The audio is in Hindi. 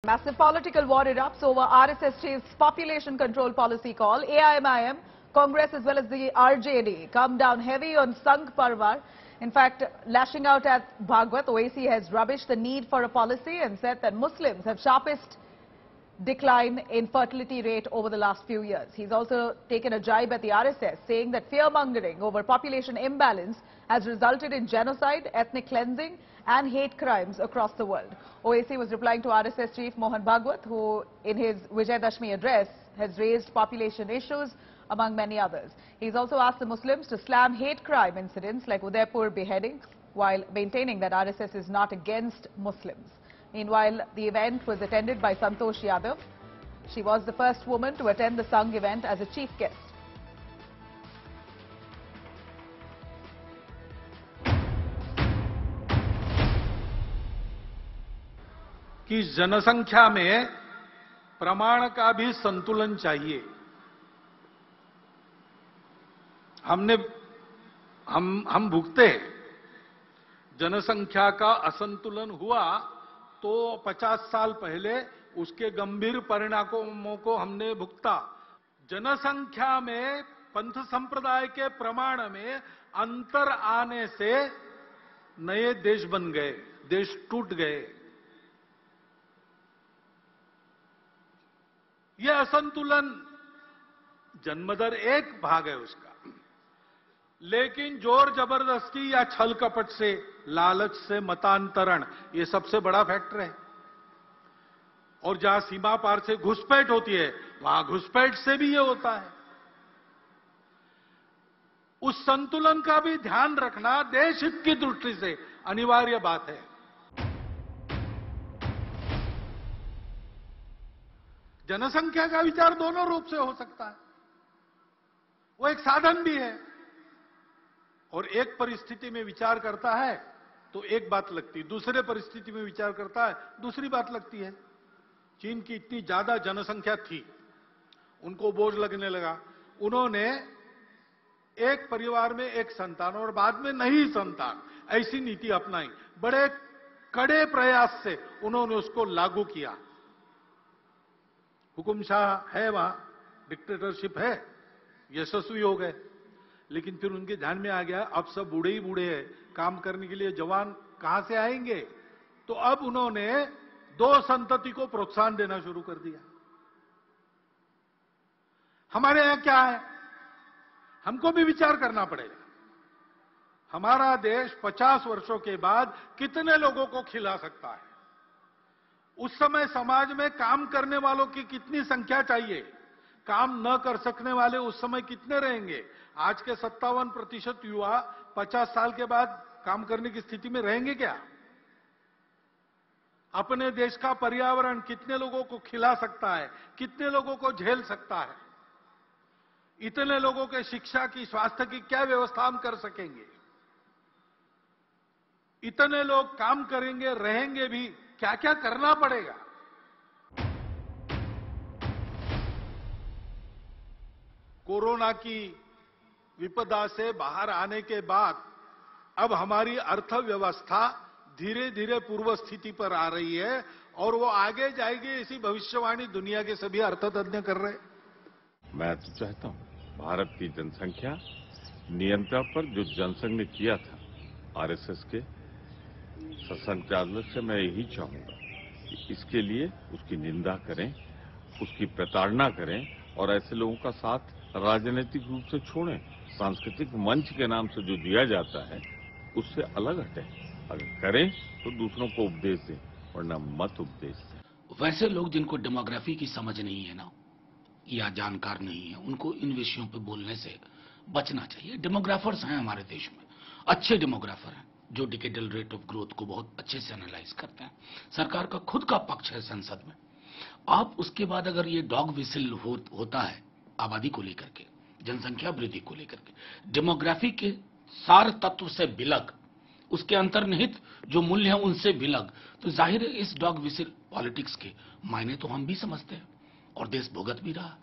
Massive political war erupts over RSS chief's population control policy call. AIMIM, Congress as well as the RJD come down heavy on Sangh Parvar. In fact, lashing out at Bhagwat, OAC has rubbished the need for a policy and said that Muslims have sharpest decline in fertility rate over the last few years. He's also taken a jibe at the RSS, saying that fear-mongering over population imbalance has resulted in genocide, ethnic cleansing and hate crimes across the world. OAC was replying to RSS chief Mohan Bhagwat, who in his Vijayadashmi address has raised population issues among many others. He's also asked the Muslims to slam hate crime incidents like Udaipur beheadings, while maintaining that RSS is not against Muslims. Meanwhile, the event was attended by Santosh Yadav. She was the first woman to attend the Sangh event as a chief guest. कि जनसंख्या में प्रमाण का भी संतुलन चाहिए। हम भुगते हैं। जनसंख्या का असंतुलन हुआ तो 50 साल पहले उसके गंभीर परिणामों को हमने भुगता। जनसंख्या में पंथ संप्रदाय के प्रमाण में अंतर आने से नए देश बन गए, देश टूट गए। यह असंतुलन जन्मदर एक भाग है उसका, लेकिन जोर जबरदस्ती या छल कपट से, लालच से मतांतरण, ये सबसे बड़ा फैक्टर है। और जहां सीमा पार से घुसपैठ होती है, वहां घुसपैठ से भी ये होता है। उस संतुलन का भी ध्यान रखना देश हित की दृष्टि से अनिवार्य बात है। जनसंख्या का विचार दोनों रूप से हो सकता है। वो एक साधन भी है, और एक परिस्थिति में विचार करता है तो एक बात लगती है, दूसरे परिस्थिति में विचार करता है दूसरी बात लगती है। चीन की इतनी ज्यादा जनसंख्या थी, उनको बोझ लगने लगा। उन्होंने एक परिवार में एक संतान और बाद में नहीं संतान, ऐसी नीति अपनाई। बड़े कड़े प्रयास से उन्होंने उसको लागू किया। हुकुमशाह है वहां, डिक्टेटरशिप है, यशस्वी हो गए। लेकिन फिर उनके ध्यान में आ गया, अब सब बूढ़े ही बूढ़े हैं, काम करने के लिए जवान कहां से आएंगे। तो अब उन्होंने दो संतति को प्रोत्साहन देना शुरू कर दिया। हमारे यहां क्या है, हमको भी विचार करना पड़ेगा। हमारा देश 50 वर्षों के बाद कितने लोगों को खिला सकता है। उस समय समाज में काम करने वालों की कितनी संख्या चाहिए, काम न कर सकने वाले उस समय कितने रहेंगे। आज के 57% युवा 50 साल के बाद काम करने की स्थिति में रहेंगे क्या। अपने देश का पर्यावरण कितने लोगों को खिला सकता है, कितने लोगों को झेल सकता है। इतने लोगों के शिक्षा की, स्वास्थ्य की क्या व्यवस्था हम कर सकेंगे। इतने लोग काम करेंगे, रहेंगे भी, क्या क्या करना पड़ेगा। कोरोना की विपदा से बाहर आने के बाद अब हमारी अर्थव्यवस्था धीरे धीरे पूर्व स्थिति पर आ रही है, और वो आगे जाएगी, ऐसी भविष्यवाणी दुनिया के सभी अर्थतज्ञ कर रहे हैं। मैं तो चाहता हूं भारत की जनसंख्या नियंत्रण पर जो जनसंघ ने किया था, आरएसएस के संचालक से मैं यही चाहूंगा कि इसके लिए उसकी निंदा करें, उसकी प्रताड़ना करें, और ऐसे लोगों का साथ राजनीतिक रूप से छोड़ें। सांस्कृतिक मंच के नाम से जो दिया जाता है उससे अलग हटें। अगर करें तो दूसरों को उपदेश दें, वरना मत उपदेश दें। वैसे लोग जिनको डेमोग्राफी की समझ नहीं है ना, या जानकार नहीं है, उनको इन विषयों पे बोलने से बचना चाहिए। डेमोग्राफर्स हैं हमारे देश में, अच्छे डेमोग्राफर हैं जो डिकेडल रेट ऑफ ग्रोथ को बहुत अच्छे से एनालाइज करते हैं। सरकार का खुद का पक्ष है संसद में। आप उसके बाद अगर ये डॉग विसिल होता है आबादी को लेकर के, जनसंख्या वृद्धि को लेकर के, डेमोग्राफी के सार तत्व से बिलग, उसके अंतर्निहित जो मूल्य है उनसे बिलग, तो जाहिर है इस डॉग विसिल पॉलिटिक्स के मायने तो हम भी समझते हैं और देश भुगत भी रहा।